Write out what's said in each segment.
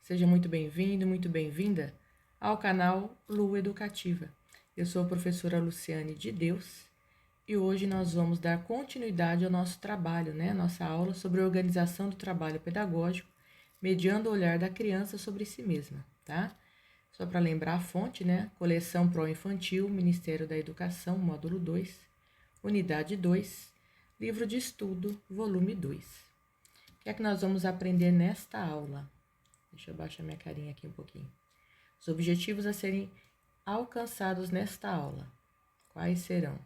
Seja muito bem-vindo, muito bem-vinda ao canal Lu Educativa. Eu sou a professora Luciane de Deus e hoje nós vamos dar continuidade ao nosso trabalho, Nossa aula sobre a organização do trabalho pedagógico, mediando o olhar da criança sobre si mesma, tá? Só para lembrar a fonte, Coleção Pró-Infantil, Ministério da Educação, módulo 2, unidade 2, livro de estudo, volume 2. O que é que nós vamos aprender nesta aula? Deixa eu baixar minha carinha aqui um pouquinho. Os objetivos a serem alcançados nesta aula. Quais serão?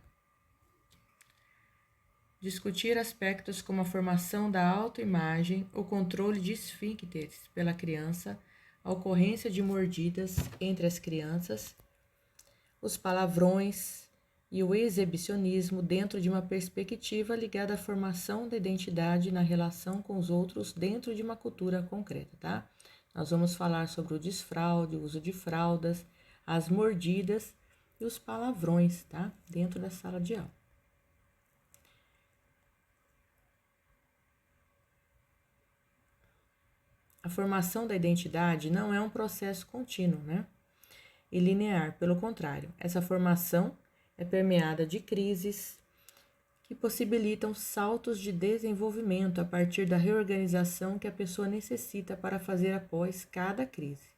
Discutir aspectos como a formação da autoimagem, o controle de esfíncteres pela criança, a ocorrência de mordidas entre as crianças, os palavrões e o exibicionismo dentro de uma perspectiva ligada à formação da identidade na relação com os outros dentro de uma cultura concreta, tá? Nós vamos falar sobre o desfraude, o uso de fraldas, as mordidas e os palavrões, tá? Dentro da sala de aula. A formação da identidade não é um processo contínuo, e linear. Pelo contrário, essa formação é permeada de crises que possibilitam saltos de desenvolvimento a partir da reorganização que a pessoa necessita para fazer após cada crise.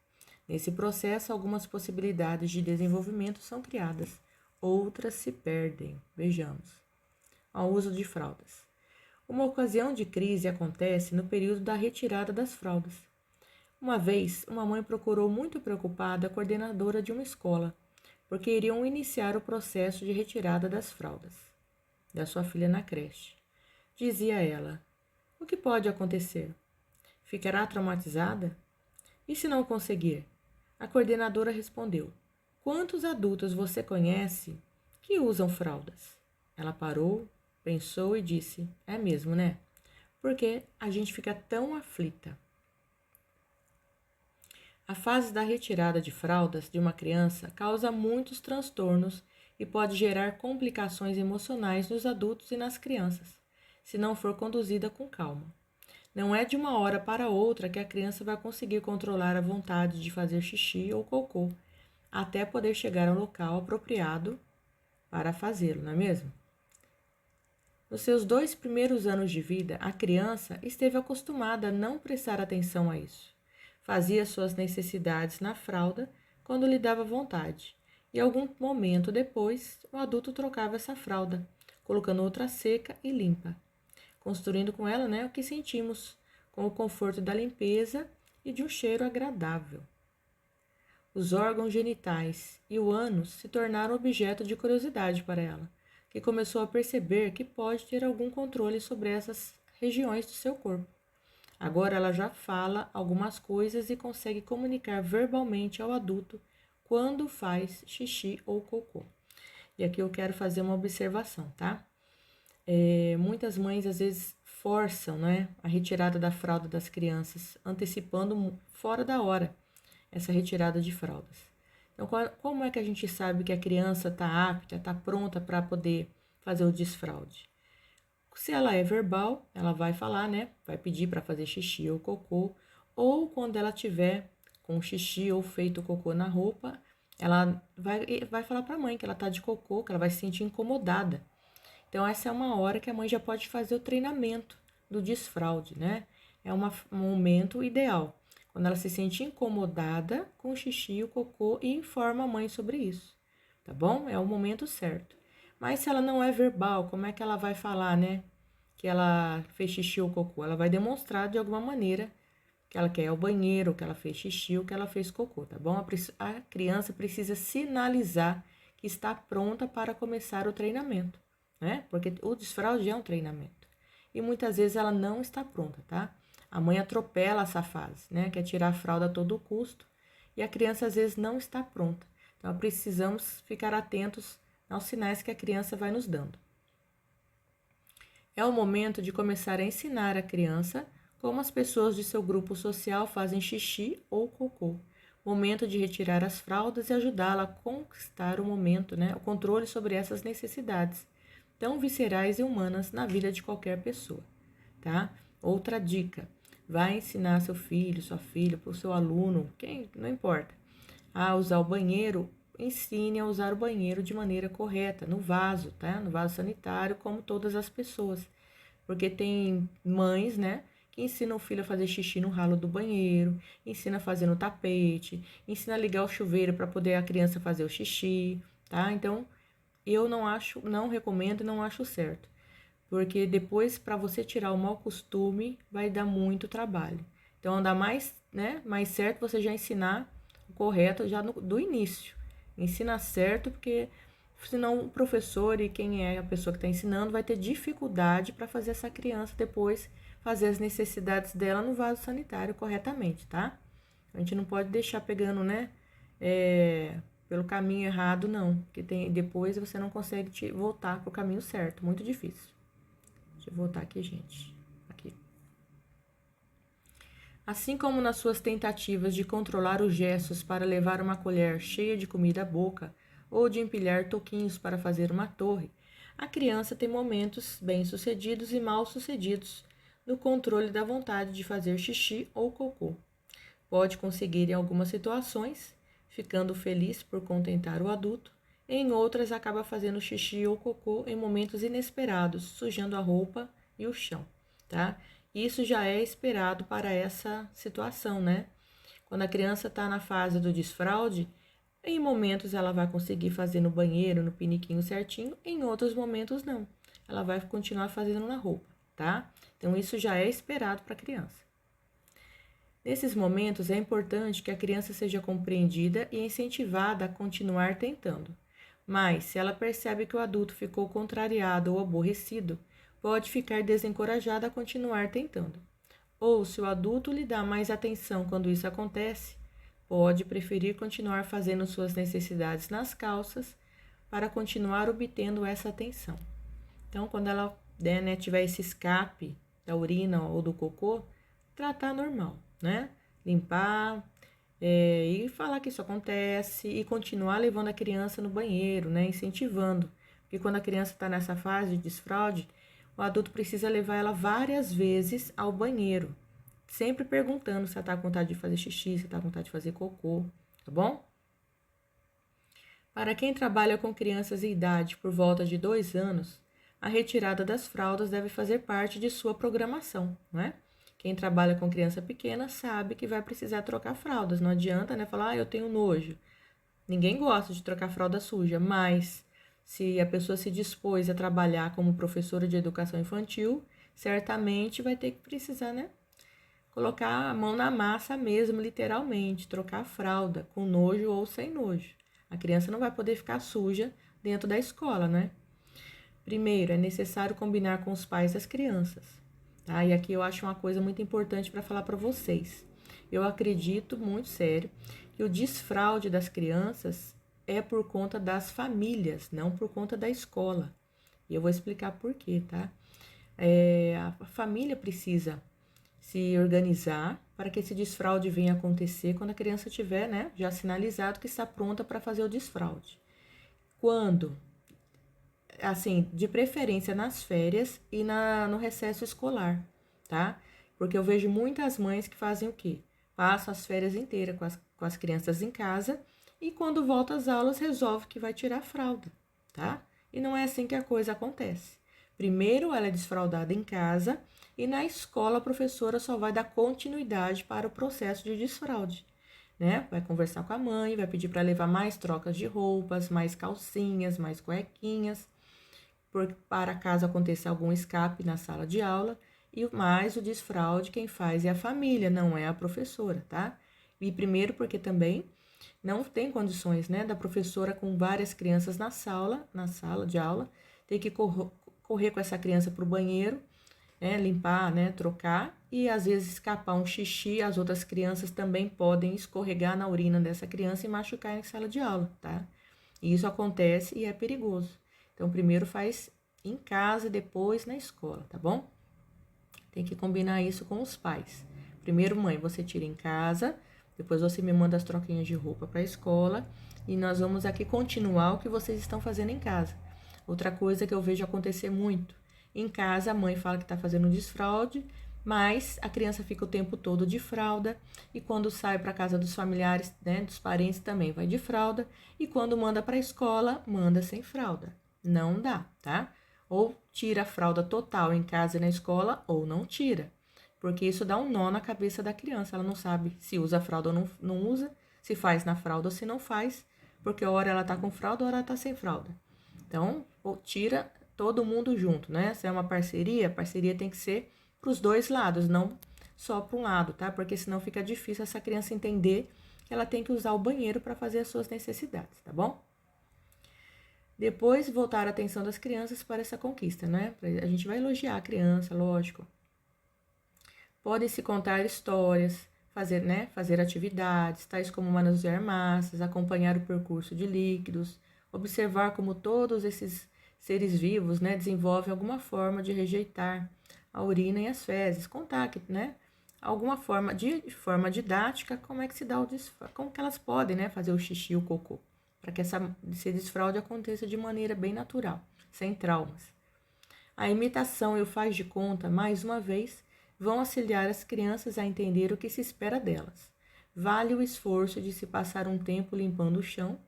Nesse processo, algumas possibilidades de desenvolvimento são criadas, outras se perdem. Vejamos. Ao uso de fraldas. Uma ocasião de crise acontece no período da retirada das fraldas. Uma vez, uma mãe procurou muito preocupada a coordenadora de uma escola, porque iriam iniciar o processo de retirada das fraldas da sua filha na creche. Dizia ela: o que pode acontecer? Ficará traumatizada? E se não conseguir? A coordenadora respondeu: quantos adultos você conhece que usam fraldas? Ela parou, pensou e disse: é mesmo, né? Porque a gente fica tão aflita. A fase da retirada de fraldas de uma criança causa muitos transtornos e pode gerar complicações emocionais nos adultos e nas crianças, se não for conduzida com calma. Não é de uma hora para outra que a criança vai conseguir controlar a vontade de fazer xixi ou cocô, até poder chegar ao local apropriado para fazê-lo, não é mesmo? Nos seus 2 primeiros anos de vida, a criança esteve acostumada a não prestar atenção a isso. Fazia suas necessidades na fralda quando lhe dava vontade, e algum momento depois, o adulto trocava essa fralda, colocando outra seca e limpa, construindo com ela o que sentimos, com o conforto da limpeza e de um cheiro agradável. Os órgãos genitais e o ânus se tornaram objeto de curiosidade para ela, que começou a perceber que pode ter algum controle sobre essas regiões do seu corpo. Agora ela já fala algumas coisas e consegue comunicar verbalmente ao adulto quando faz xixi ou cocô. E aqui eu quero fazer uma observação, tá? Muitas mães às vezes forçam, a retirada da fralda das crianças, antecipando fora da hora essa retirada de fraldas. Então, como é que a gente sabe que a criança está apta, está pronta para poder fazer o desfraude? Se ela é verbal, ela vai falar, vai pedir para fazer xixi ou cocô, ou quando ela tiver com xixi ou feito cocô na roupa, ela vai falar para a mãe que ela está de cocô, que ela vai se sentir incomodada. Então, essa é uma hora que a mãe já pode fazer o treinamento do desfraude, É um momento ideal, quando ela se sente incomodada com o xixi e o cocô e informa a mãe sobre isso, tá bom? É o momento certo. Mas se ela não é verbal, como é que ela vai falar, que ela fez xixi ou cocô? Ela vai demonstrar de alguma maneira que ela quer ir ao banheiro, que ela fez xixi ou que ela fez cocô, tá bom? A criança precisa sinalizar que está pronta para começar o treinamento, Porque o desfraude é um treinamento. E muitas vezes ela não está pronta, tá? A mãe atropela essa fase, Quer tirar a fralda a todo custo e a criança às vezes não está pronta. Então precisamos ficar atentos aos sinais que a criança vai nos dando. É o momento de começar a ensinar a criança como as pessoas de seu grupo social fazem xixi ou cocô. Momento de retirar as fraldas e ajudá-la a conquistar o momento, o controle sobre essas necessidades tão viscerais e humanas na vida de qualquer pessoa, tá? Outra dica: vai ensinar seu filho, sua filha, para o seu aluno, quem, não importa, a usar o banheiro, ensine a usar o banheiro de maneira correta, no vaso, tá? No vaso sanitário, como todas as pessoas. Porque tem mães, né, que ensinam o filho a fazer xixi no ralo do banheiro, ensina a fazer no tapete, ensina a ligar o chuveiro para poder a criança fazer o xixi, tá? Então, eu não acho, não recomendo e não acho certo. Porque depois, para você tirar o mau costume, vai dar muito trabalho. Então, andar mais, né, mais certo você já ensinar o correto já do início. Ensina certo, porque senão o professor e quem é a pessoa que está ensinando vai ter dificuldade para fazer essa criança depois fazer as necessidades dela no vaso sanitário corretamente, tá? A gente não pode deixar pegando, né, pelo caminho errado, não, porque depois você não consegue voltar para o caminho certo, muito difícil. Deixa eu voltar aqui, gente. Aqui. Assim como nas suas tentativas de controlar os gestos para levar uma colher cheia de comida à boca ou de empilhar toquinhos para fazer uma torre, a criança tem momentos bem-sucedidos e mal-sucedidos no controle da vontade de fazer xixi ou cocô. Pode conseguir em algumas situações, ficando feliz por contentar o adulto, em outras acaba fazendo xixi ou cocô em momentos inesperados, sujando a roupa e o chão, tá? Isso já é esperado para essa situação, né? Quando a criança está na fase do desfraude, em momentos ela vai conseguir fazer no banheiro, no piniquinho certinho, em outros momentos não. Ela vai continuar fazendo na roupa, tá? Então, isso já é esperado para a criança. Nesses momentos, é importante que a criança seja compreendida e incentivada a continuar tentando. Mas, se ela percebe que o adulto ficou contrariado ou aborrecido, pode ficar desencorajada a continuar tentando. Ou, se o adulto lhe dá mais atenção quando isso acontece, pode preferir continuar fazendo suas necessidades nas calças para continuar obtendo essa atenção. Então, quando ela tiver esse escape da urina ou do cocô, tratar normal, né? Limpar e falar que isso acontece e continuar levando a criança no banheiro, né? Incentivando. Porque quando a criança está nessa fase de desfraude, o adulto precisa levar ela várias vezes ao banheiro. Sempre perguntando se ela está com vontade de fazer xixi, se está com vontade de fazer cocô, tá bom? Para quem trabalha com crianças em idade por volta de 2 anos, a retirada das fraldas deve fazer parte de sua programação, não é? Quem trabalha com criança pequena sabe que vai precisar trocar fraldas. Não adianta, né, falar, eu tenho nojo. Ninguém gosta de trocar fralda suja, mas se a pessoa se dispôs a trabalhar como professora de educação infantil, certamente vai ter que precisar, né, colocar a mão na massa mesmo, literalmente, trocar a fralda, com nojo ou sem nojo. A criança não vai poder ficar suja dentro da escola, né? Primeiro, é necessário combinar com os pais das crianças, tá? E aqui eu acho uma coisa muito importante para falar para vocês. Eu acredito, muito sério, que o desfraude das crianças é por conta das famílias, não por conta da escola. E eu vou explicar por quê, tá? A família precisa se organizar para que esse desfraude venha acontecer quando a criança tiver, né, já sinalizado que está pronta para fazer o desfraude. Quando? Assim, de preferência nas férias e no recesso escolar, tá? Porque eu vejo muitas mães que fazem o quê? Passam as férias inteiras com as crianças em casa e quando volta às aulas resolve que vai tirar a fralda, tá? E não é assim que a coisa acontece. Primeiro ela é desfraldada em casa e na escola a professora só vai dar continuidade para o processo de desfraude, né? Vai conversar com a mãe, vai pedir para levar mais trocas de roupas, mais calcinhas, mais cuequinhas, para caso aconteça algum escape na sala de aula, e mais o desfraude quem faz é a família, não é a professora, tá? E primeiro porque também não tem condições, né, da professora com várias crianças na sala de aula, ter que correr com essa criança para o banheiro, né, limpar, né, trocar, e às vezes escapar um xixi, as outras crianças também podem escorregar na urina dessa criança e machucar em sala de aula, tá? E isso acontece e é perigoso. Então, primeiro faz em casa e depois na escola, tá bom? Tem que combinar isso com os pais. Primeiro, mãe, você tira em casa, depois você me manda as troquinhas de roupa para a escola e nós vamos aqui continuar o que vocês estão fazendo em casa. Outra coisa que eu vejo acontecer muito, em casa a mãe fala que está fazendo desfraude, Mas a criança fica o tempo todo de fralda e quando sai para casa dos familiares, né, dos parentes também vai de fralda e quando manda para a escola, manda sem fralda. Não dá, tá? Ou tira a fralda total em casa e na escola ou não tira, porque isso dá um nó na cabeça da criança. Ela não sabe se usa a fralda ou não usa, se faz na fralda ou se não faz, porque hora ela tá com fralda, hora ela tá sem fralda. Então, ou tira todo mundo junto, né? Se é uma parceria, a parceria tem que ser para os dois lados, não só para um lado, tá? Porque senão fica difícil essa criança entender que ela tem que usar o banheiro para fazer as suas necessidades, tá bom? Depois, voltar a atenção das crianças para essa conquista, né? A gente vai elogiar a criança, lógico. Podem se contar histórias, fazer atividades, tais como manusear massas, acompanhar o percurso de líquidos, observar como todos esses seres vivos, né, desenvolvem alguma forma de rejeitar a urina e as fezes, contar que, né, alguma forma de forma didática, como é que se dá como que elas podem, né, fazer o xixi, o cocô, para que esse desfraude aconteça de maneira bem natural, sem traumas. A imitação e o faz de conta, mais uma vez, vão auxiliar as crianças a entender o que se espera delas. Vale o esforço de se passar um tempo limpando o chão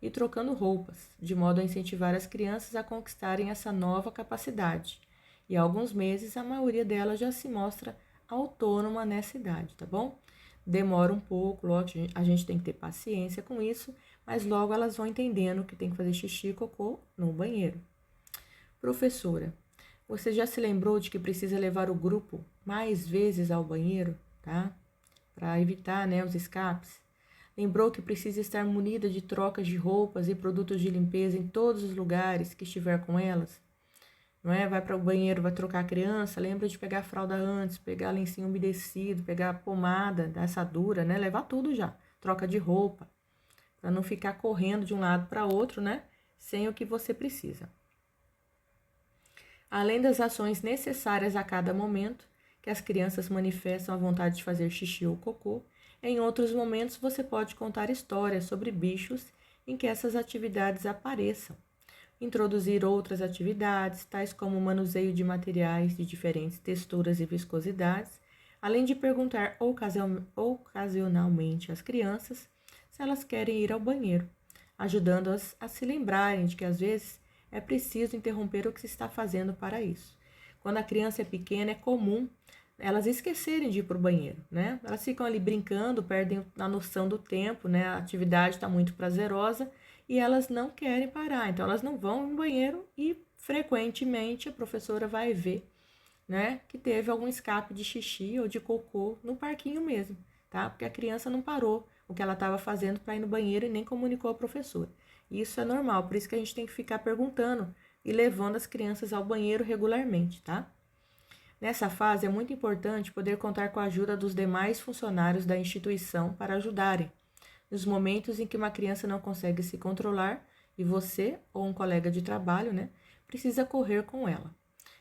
e trocando roupas, de modo a incentivar as crianças a conquistarem essa nova capacidade. E há alguns meses a maioria delas já se mostra autônoma nessa idade, tá bom? Demora um pouco, lógico, a gente tem que ter paciência com isso, mas logo elas vão entendendo que tem que fazer xixi e cocô no banheiro. Professora, você já se lembrou de que precisa levar o grupo mais vezes ao banheiro, tá? Para evitar, né, os escapes? Lembrou que precisa estar munida de trocas de roupas e produtos de limpeza em todos os lugares que estiver com elas? Não é? Vai para o banheiro, vai trocar a criança, lembra de pegar a fralda antes, pegar lencinho umedecido, pegar a pomada da assadura, né? Levar tudo já. Troca de roupa, para não ficar correndo de um lado para outro, né? Sem o que você precisa. Além das ações necessárias a cada momento, que as crianças manifestam a vontade de fazer xixi ou cocô, em outros momentos você pode contar histórias sobre bichos em que essas atividades apareçam. Introduzir outras atividades, tais como o manuseio de materiais de diferentes texturas e viscosidades, além de perguntar ocasionalmente às crianças se elas querem ir ao banheiro, ajudando-as a se lembrarem de que às vezes é preciso interromper o que se está fazendo para isso. Quando a criança é pequena, é comum elas esquecerem de ir para o banheiro, né? Elas ficam ali brincando, perdem a noção do tempo, né? A atividade está muito prazerosa e elas não querem parar, então elas não vão no banheiro e frequentemente a professora vai ver, né, que teve algum escape de xixi ou de cocô no parquinho mesmo, tá? Porque a criança não parou o que ela estava fazendo para ir no banheiro e nem comunicou à professora. Isso é normal, por isso que a gente tem que ficar perguntando e levando as crianças ao banheiro regularmente, tá? Nessa fase é muito importante poder contar com a ajuda dos demais funcionários da instituição para ajudarem. Nos momentos em que uma criança não consegue se controlar e você ou um colega de trabalho, né, precisa correr com ela.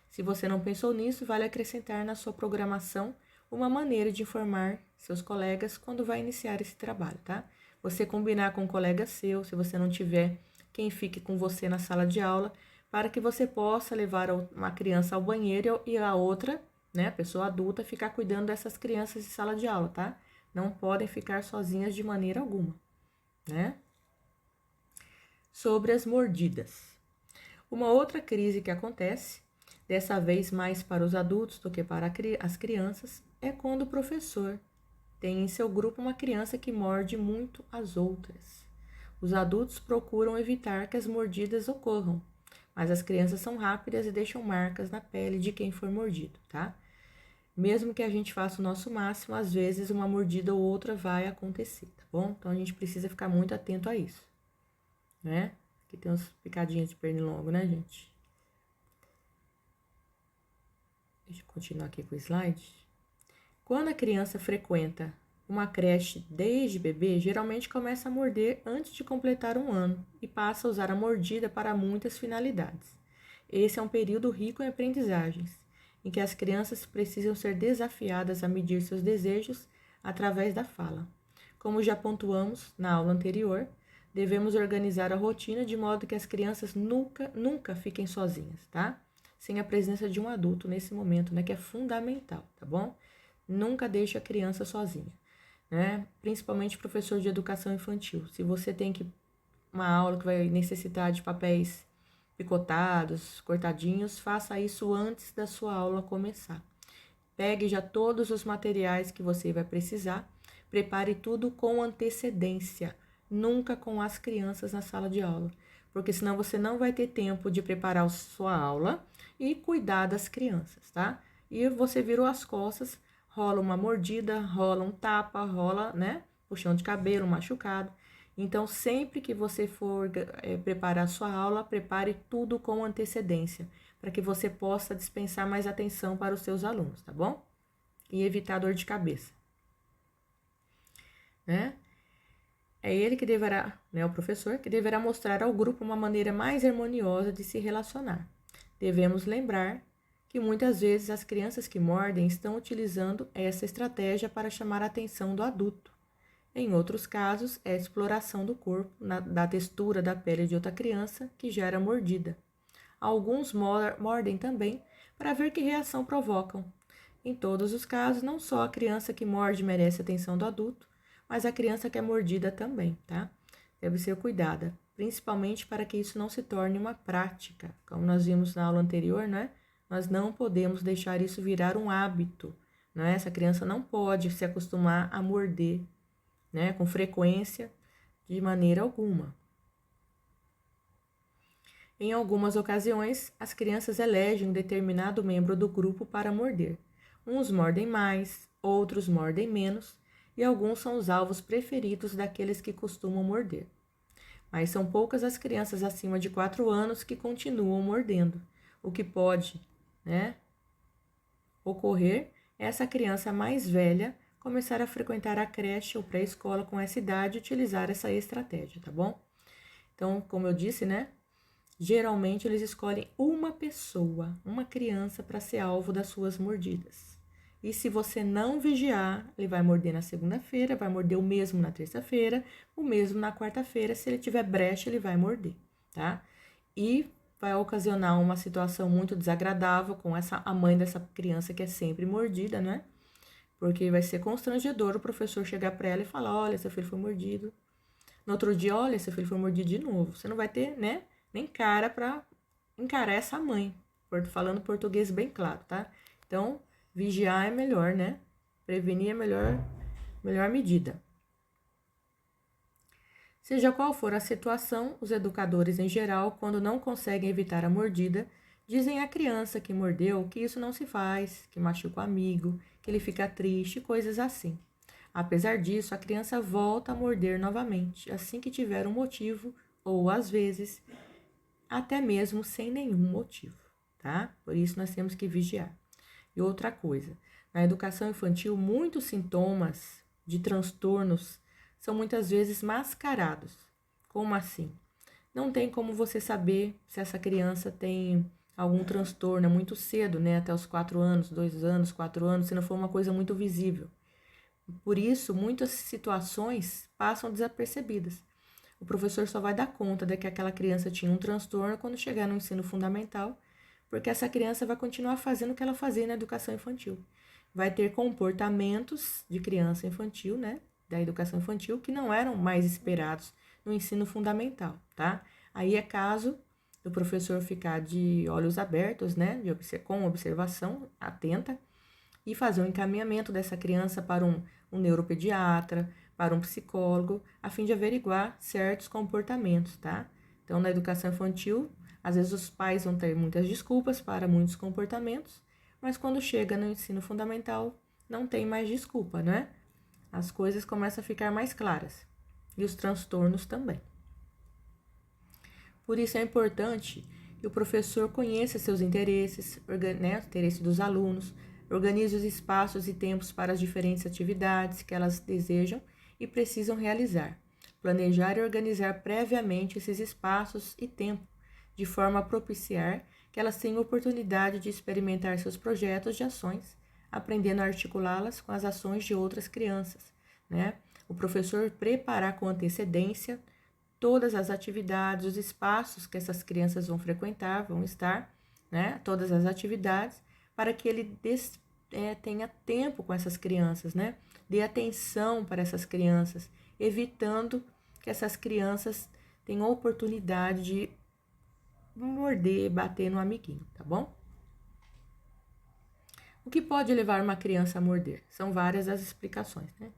Se você não pensou nisso, vale acrescentar na sua programação uma maneira de informar seus colegas quando vai iniciar esse trabalho, tá? Você combinar com um colega seu, se você não tiver quem fique com você na sala de aula, para que você possa levar uma criança ao banheiro e a outra, né, a pessoa adulta, ficar cuidando dessas crianças em sala de aula, tá? Não podem ficar sozinhas de maneira alguma, né? Sobre as mordidas. Uma outra crise que acontece, dessa vez mais para os adultos do que para as crianças, é quando o professor tem em seu grupo uma criança que morde muito as outras. Os adultos procuram evitar que as mordidas ocorram, mas as crianças são rápidas e deixam marcas na pele de quem for mordido, tá? Mesmo que a gente faça o nosso máximo, às vezes uma mordida ou outra vai acontecer, tá bom? Então a gente precisa ficar muito atento a isso, né? Aqui tem uns picadinhos de pernilongo, né, gente? Deixa eu continuar aqui com o slide. Quando a criança frequenta uma creche desde bebê, geralmente começa a morder antes de completar um ano e passa a usar a mordida para muitas finalidades. Esse é um período rico em aprendizagens, em que as crianças precisam ser desafiadas a medir seus desejos através da fala. Como já pontuamos na aula anterior, devemos organizar a rotina de modo que as crianças nunca fiquem sozinhas, tá? sem a presença de um adulto nesse momento, né, que é fundamental, tá bom? Nunca deixe a criança sozinha, né? Principalmente professor de educação infantil. Se você tem uma aula que vai necessitar de papéis picotados, cortadinhos, faça isso antes da sua aula começar. Pegue já todos os materiais que você vai precisar, prepare tudo com antecedência, nunca com as crianças na sala de aula, porque senão você não vai ter tempo de preparar a sua aula e cuidar das crianças, tá? E você virou as costas, rola uma mordida, rola um tapa, rola, né, puxão de cabelo, um machucado. Então, sempre que você for preparar a sua aula, prepare tudo com antecedência, para que você possa dispensar mais atenção para os seus alunos, tá bom? E evitar dor de cabeça, né? É ele que deverá, né, o professor, que deverá mostrar ao grupo uma maneira mais harmoniosa de se relacionar. Devemos lembrar que muitas vezes as crianças que mordem estão utilizando essa estratégia para chamar a atenção do adulto. Em outros casos, é a exploração do corpo, da textura da pele de outra criança que gera mordida. Alguns mordem também para ver que reação provocam. Em todos os casos, não só a criança que morde merece a atenção do adulto, mas a criança que é mordida também, tá? Deve ser cuidada, principalmente para que isso não se torne uma prática. Como nós vimos na aula anterior, né? Nós não podemos deixar isso virar um hábito, né? Essa criança não pode se acostumar a morder, né, com frequência, de maneira alguma. Em algumas ocasiões, as crianças elegem um determinado membro do grupo para morder. Uns mordem mais, outros mordem menos, e alguns são os alvos preferidos daqueles que costumam morder. Mas são poucas as crianças acima de 4 anos que continuam mordendo. O que pode, né, ocorrer é essa criança mais velha começar a frequentar a creche ou pré-escola com essa idade e utilizar essa estratégia, tá bom? Então, como eu disse, né? Geralmente eles escolhem uma pessoa, uma criança, para ser alvo das suas mordidas. E se você não vigiar, ele vai morder na segunda-feira, vai morder o mesmo na terça-feira, o mesmo na quarta-feira. Se ele tiver brecha, ele vai morder, tá? E vai ocasionar uma situação muito desagradável com a mãe dessa criança que é sempre mordida, né? Porque vai ser constrangedor o professor chegar para ela e falar: olha, seu filho foi mordido. No outro dia, olha, seu filho foi mordido de novo. Você não vai ter, né, nem cara para encarar essa mãe, falando português bem claro, tá? Então, vigiar é melhor, né? Prevenir é melhor medida. Seja qual for a situação, os educadores em geral, quando não conseguem evitar a mordida, dizem à criança que mordeu que isso não se faz, que machuca o amigo, que ele fica triste, coisas assim. Apesar disso, a criança volta a morder novamente, assim que tiver um motivo, ou às vezes, até mesmo sem nenhum motivo, tá? Por isso nós temos que vigiar. E outra coisa, na educação infantil, muitos sintomas de transtornos são muitas vezes mascarados. Como assim? Não tem como você saber se essa criança tem algum transtorno, é muito cedo, né? Até os 4 anos, 2 anos, 4 anos, se não for uma coisa muito visível. Por isso, muitas situações passam desapercebidas. O professor só vai dar conta de que aquela criança tinha um transtorno quando chegar no ensino fundamental, porque essa criança vai continuar fazendo o que ela fazia na educação infantil. Vai ter comportamentos de criança infantil, né, da educação infantil, que não eram mais esperados no ensino fundamental, tá? Aí é caso do professor ficar de olhos abertos, né, com observação atenta, e fazer um encaminhamento dessa criança para um neuropediatra, para um psicólogo, a fim de averiguar certos comportamentos, tá? Então, na educação infantil, às vezes os pais vão ter muitas desculpas para muitos comportamentos, mas quando chega no ensino fundamental, não tem mais desculpa, né? As coisas começam a ficar mais claras. E os transtornos também. Por isso é importante que o professor conheça seus interesses, né, os interesses dos alunos, organize os espaços e tempos para as diferentes atividades que elas desejam e precisam realizar. Planejar e organizar previamente esses espaços e tempo, de forma a propiciar que elas tenham oportunidade de experimentar seus projetos de ações, aprendendo a articulá-las com as ações de outras crianças, né? O professor preparar com antecedência todas as atividades, os espaços que essas crianças vão frequentar, vão estar, né, todas as atividades, para que ele tenha tempo com essas crianças, né, dê atenção para essas crianças, evitando que essas crianças tenham oportunidade de morder, bater no amiguinho, tá bom? O que pode levar uma criança a morder? São várias as explicações, né?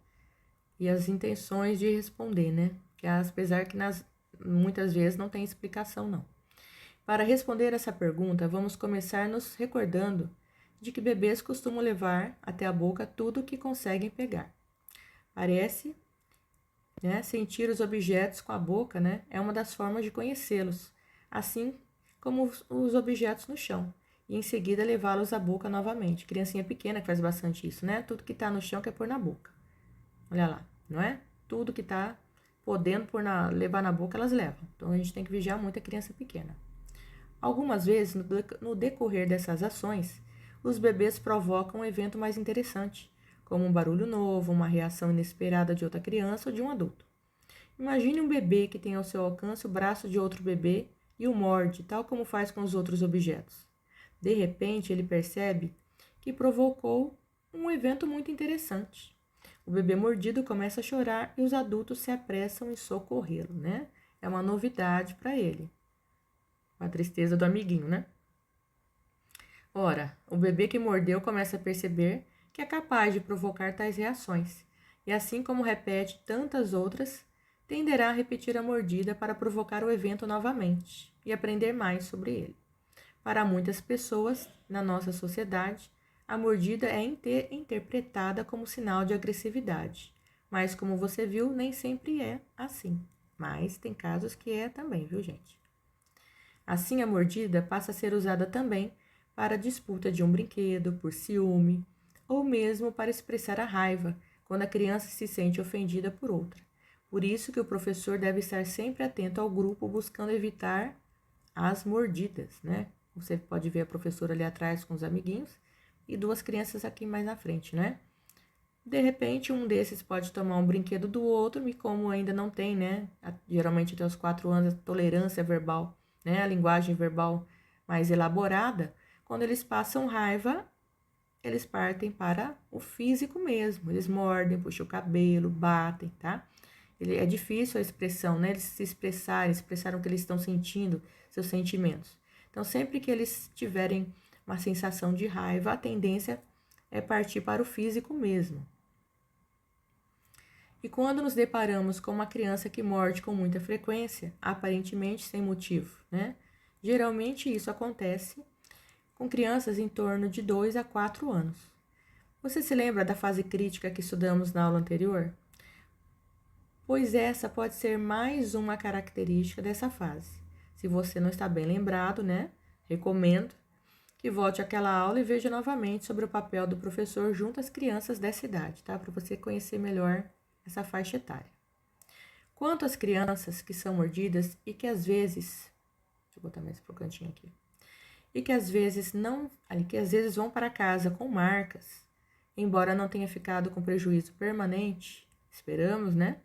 E as intenções de responder, né? Que apesar que muitas vezes não tem explicação, não. Para responder essa pergunta, vamos começar nos recordando de que bebês costumam levar até a boca tudo o que conseguem pegar. Parece, né, sentir os objetos com a boca, né, é uma das formas de conhecê-los, assim como os objetos no chão, e em seguida levá-los à boca novamente. Criancinha pequena que faz bastante isso, né? Tudo que tá no chão quer pôr na boca. Olha lá, não é? Tudo que tá podendo levar na boca, elas levam. Então, a gente tem que vigiar muito a criança pequena. Algumas vezes, no decorrer dessas ações, os bebês provocam um evento mais interessante, como um barulho novo, uma reação inesperada de outra criança ou de um adulto. Imagine um bebê que tem ao seu alcance o braço de outro bebê e o morde, tal como faz com os outros objetos. De repente, ele percebe que provocou um evento muito interessante. O bebê mordido começa a chorar e os adultos se apressam em socorrê-lo, né? É uma novidade para ele. A tristeza do amiguinho, né? Ora, o bebê que mordeu começa a perceber que é capaz de provocar tais reações, e assim como repete tantas outras, tenderá a repetir a mordida para provocar o evento novamente e aprender mais sobre ele. Para muitas pessoas na nossa sociedade, a mordida é interpretada como sinal de agressividade, mas como você viu, nem sempre é assim. Mas tem casos que é também, viu, gente? Assim, a mordida passa a ser usada também para a disputa de um brinquedo, por ciúme, ou mesmo para expressar a raiva, quando a criança se sente ofendida por outra. Por isso que o professor deve estar sempre atento ao grupo, buscando evitar as mordidas, né? Você pode ver a professora ali atrás com os amiguinhos e duas crianças aqui mais na frente, né? De repente, um desses pode tomar um brinquedo do outro, e como ainda não tem, né? Geralmente até os 4 anos, a tolerância verbal, né? A linguagem verbal mais elaborada, quando eles passam raiva, eles partem para o físico mesmo. Eles mordem, puxam o cabelo, batem, tá? É difícil a expressão, né? Eles se expressar o que eles estão sentindo, seus sentimentos. Então, sempre que eles tiverem uma sensação de raiva, a tendência é partir para o físico mesmo. E quando nos deparamos com uma criança que morde com muita frequência, aparentemente sem motivo, né? Geralmente isso acontece com crianças em torno de 2 a 4 anos. Você se lembra da fase crítica que estudamos na aula anterior? Pois essa pode ser mais uma característica dessa fase. Se você não está bem lembrado, né? Recomendo que volte àquela aula e veja novamente sobre o papel do professor junto às crianças dessa idade, tá? Para você conhecer melhor essa faixa etária. Quanto às crianças que são mordidas e que às vezes, deixa eu botar mais pro cantinho aqui, e que às vezes vão para casa com marcas, embora não tenha ficado com prejuízo permanente, esperamos, né?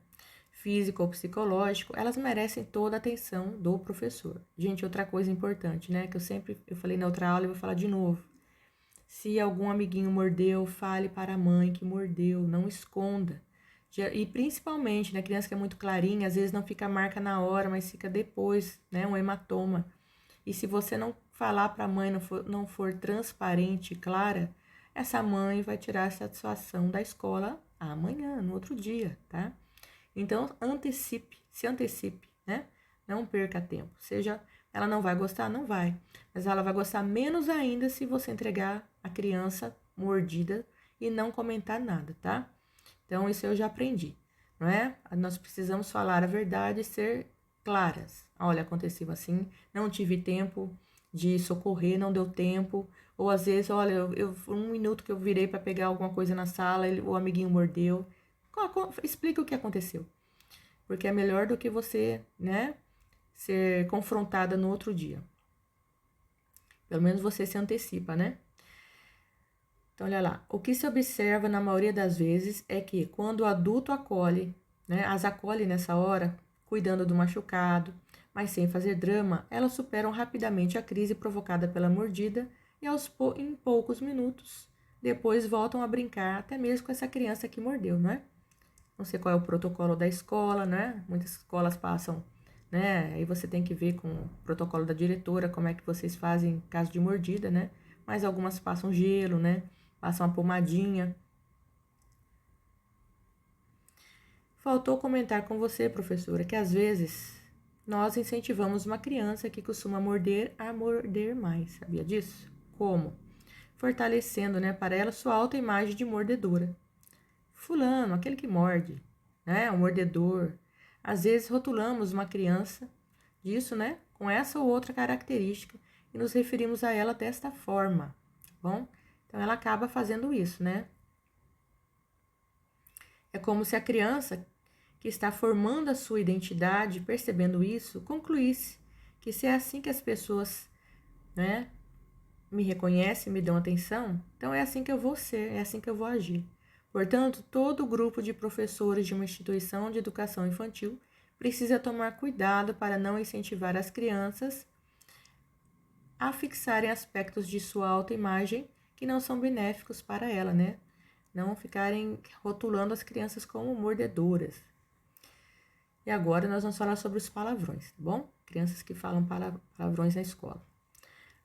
Físico ou psicológico, elas merecem toda a atenção do professor. Gente, outra coisa importante, né? Que eu falei na outra aula e vou falar de novo. Se algum amiguinho mordeu, fale para a mãe que mordeu, não esconda. E principalmente, né, criança que é muito clarinha, às vezes não fica a marca na hora, mas fica depois, né, um hematoma. E se você não falar para a mãe, não for transparente e clara, essa mãe vai tirar a satisfação da escola amanhã, no outro dia, tá? Então, se antecipe, né? Não perca tempo. Ela não vai gostar? Não vai. Mas ela vai gostar menos ainda se você entregar a criança mordida e não comentar nada, tá? Então, isso eu já aprendi, não é? Nós precisamos falar a verdade e ser claras. Olha, aconteceu assim, não tive tempo de socorrer, não deu tempo. Ou às vezes, olha, um minuto que eu virei para pegar alguma coisa na sala, o amiguinho mordeu. Explica o que aconteceu. Porque é melhor do que você, né, ser confrontada no outro dia. Pelo menos você se antecipa, né? Então, olha lá. O que se observa na maioria das vezes é que quando o adulto acolhe, né, as acolhe nessa hora, cuidando do machucado, mas sem fazer drama, elas superam rapidamente a crise provocada pela mordida e em poucos minutos depois voltam a brincar até mesmo com essa criança que mordeu, não é? Não sei qual é o protocolo da escola, né? Muitas escolas passam, né? Aí você tem que ver com o protocolo da diretora como é que vocês fazem em caso de mordida, né? Mas algumas passam gelo, né? Passam a pomadinha. Faltou comentar com você, professora, que às vezes nós incentivamos uma criança que costuma morder a morder mais. Sabia disso? Como? Fortalecendo, né, para ela sua autoimagem de mordedora. Fulano, aquele que morde, né, o mordedor. Às vezes rotulamos uma criança disso, né, com essa ou outra característica e nos referimos a ela desta forma, tá bom? Então ela acaba fazendo isso, né? É como se a criança que está formando a sua identidade, percebendo isso, concluísse que se é assim que as pessoas, né, me reconhecem, me dão atenção, então é assim que eu vou ser, é assim que eu vou agir. Portanto, todo grupo de professores de uma instituição de educação infantil precisa tomar cuidado para não incentivar as crianças a fixarem aspectos de sua autoimagem que não são benéficos para ela, né? Não ficarem rotulando as crianças como mordedoras. E agora nós vamos falar sobre os palavrões, tá bom? Crianças que falam palavrões na escola.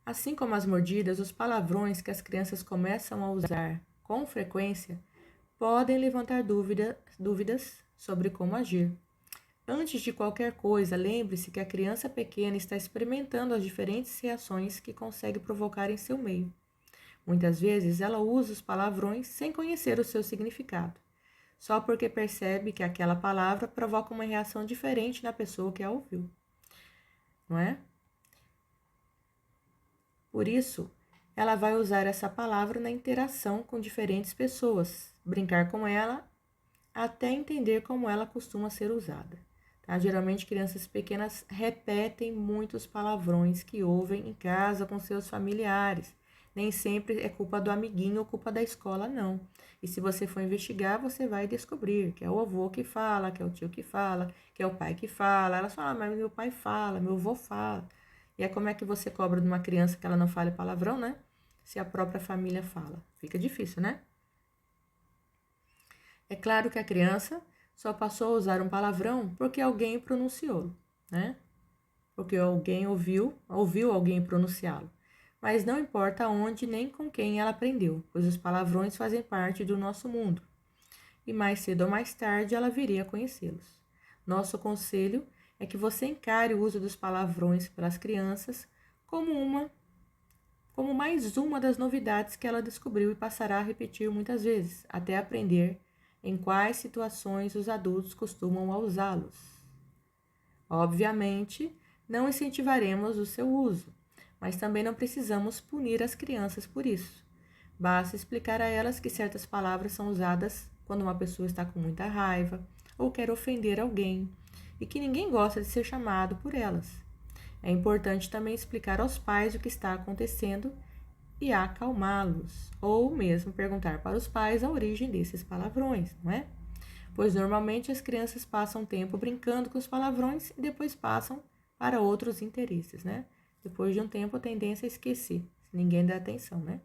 Assim como as mordidas, os palavrões que as crianças começam a usar com frequência podem levantar dúvidas sobre como agir. Antes de qualquer coisa, lembre-se que a criança pequena está experimentando as diferentes reações que consegue provocar em seu meio. Muitas vezes ela usa os palavrões sem conhecer o seu significado, só porque percebe que aquela palavra provoca uma reação diferente na pessoa que a ouviu, não é? Por isso, ela vai usar essa palavra na interação com diferentes pessoas, brincar com ela até entender como ela costuma ser usada. Tá? Geralmente, crianças pequenas repetem muitos palavrões que ouvem em casa com seus familiares. Nem sempre é culpa do amiguinho ou culpa da escola, não. E se você for investigar, você vai descobrir que é o avô que fala, que é o tio que fala, que é o pai que fala. Ela fala, mas meu pai fala, meu avô fala. E aí, como é que você cobra de uma criança que ela não fale palavrão, né? Se a própria família fala. Fica difícil, né? É claro que a criança só passou a usar um palavrão porque alguém pronunciou, né? Porque alguém ouviu alguém pronunciá-lo. Mas não importa onde nem com quem ela aprendeu, pois os palavrões fazem parte do nosso mundo. E mais cedo ou mais tarde ela viria a conhecê-los. Nosso conselho é que você encare o uso dos palavrões pelas crianças como mais uma das novidades que ela descobriu e passará a repetir muitas vezes, até aprender em quais situações os adultos costumam usá-los. Obviamente, não incentivaremos o seu uso, mas também não precisamos punir as crianças por isso. Basta explicar a elas que certas palavras são usadas quando uma pessoa está com muita raiva ou quer ofender alguém e que ninguém gosta de ser chamado por elas. É importante também explicar aos pais o que está acontecendo e acalmá-los, ou mesmo perguntar para os pais a origem desses palavrões, não é? Pois normalmente as crianças passam tempo brincando com os palavrões e depois passam para outros interesses, né? Depois de um tempo a tendência é esquecer, se ninguém dá atenção, né?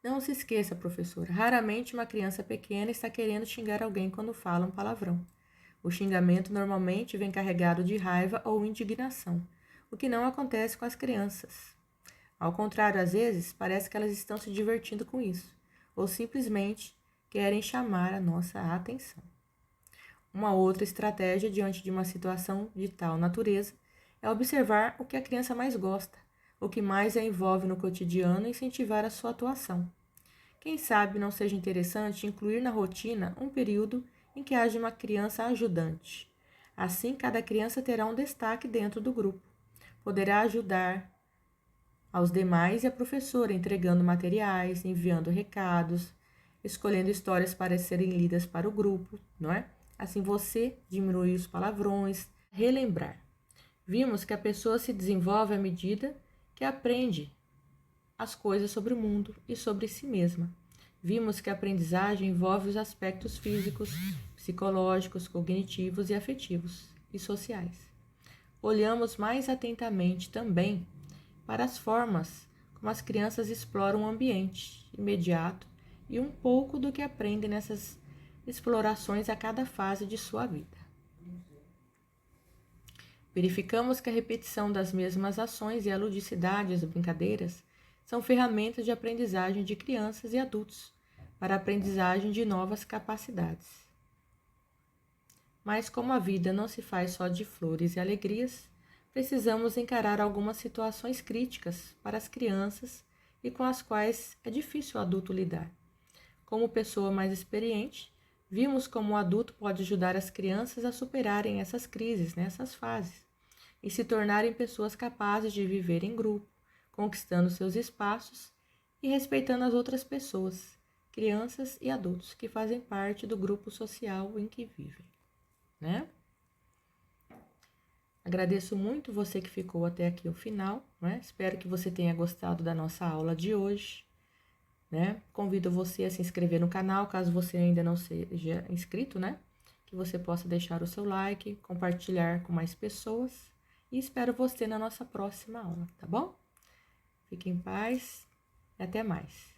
Não se esqueça, professora, raramente uma criança pequena está querendo xingar alguém quando fala um palavrão. O xingamento normalmente vem carregado de raiva ou indignação, o que não acontece com as crianças. Ao contrário, às vezes, parece que elas estão se divertindo com isso, ou simplesmente querem chamar a nossa atenção. Uma outra estratégia diante de uma situação de tal natureza é observar o que a criança mais gosta, o que mais a envolve no cotidiano e incentivar a sua atuação. Quem sabe não seja interessante incluir na rotina um período em que haja uma criança ajudante. Assim, cada criança terá um destaque dentro do grupo. Poderá ajudar aos demais e a professora, entregando materiais, enviando recados, escolhendo histórias para serem lidas para o grupo, não é? Assim você diminui os palavrões, relembrar. Vimos que a pessoa se desenvolve à medida que aprende as coisas sobre o mundo e sobre si mesma. vimos que a aprendizagem envolve os aspectos físicos, psicológicos, cognitivos e afetivos e sociais. Olhamos mais atentamente também para as formas como as crianças exploram o ambiente imediato e um pouco do que aprendem nessas explorações a cada fase de sua vida. Verificamos que a repetição das mesmas ações e a ludicidade das brincadeiras são ferramentas de aprendizagem de crianças e adultos para a aprendizagem de novas capacidades. Mas como a vida não se faz só de flores e alegrias, precisamos encarar algumas situações críticas para as crianças e com as quais é difícil o adulto lidar. Como pessoa mais experiente, vimos como o adulto pode ajudar as crianças a superarem essas crises, essas fases, e se tornarem pessoas capazes de viver em grupo, conquistando seus espaços e respeitando as outras pessoas, crianças e adultos que fazem parte do grupo social em que vivem, né? Agradeço muito você que ficou até aqui o final, né? Espero que você tenha gostado da nossa aula de hoje, né? Convido você a se inscrever no canal, caso você ainda não seja inscrito, né? Que você possa deixar o seu like, compartilhar com mais pessoas e espero você na nossa próxima aula, tá bom? Fique em paz e até mais.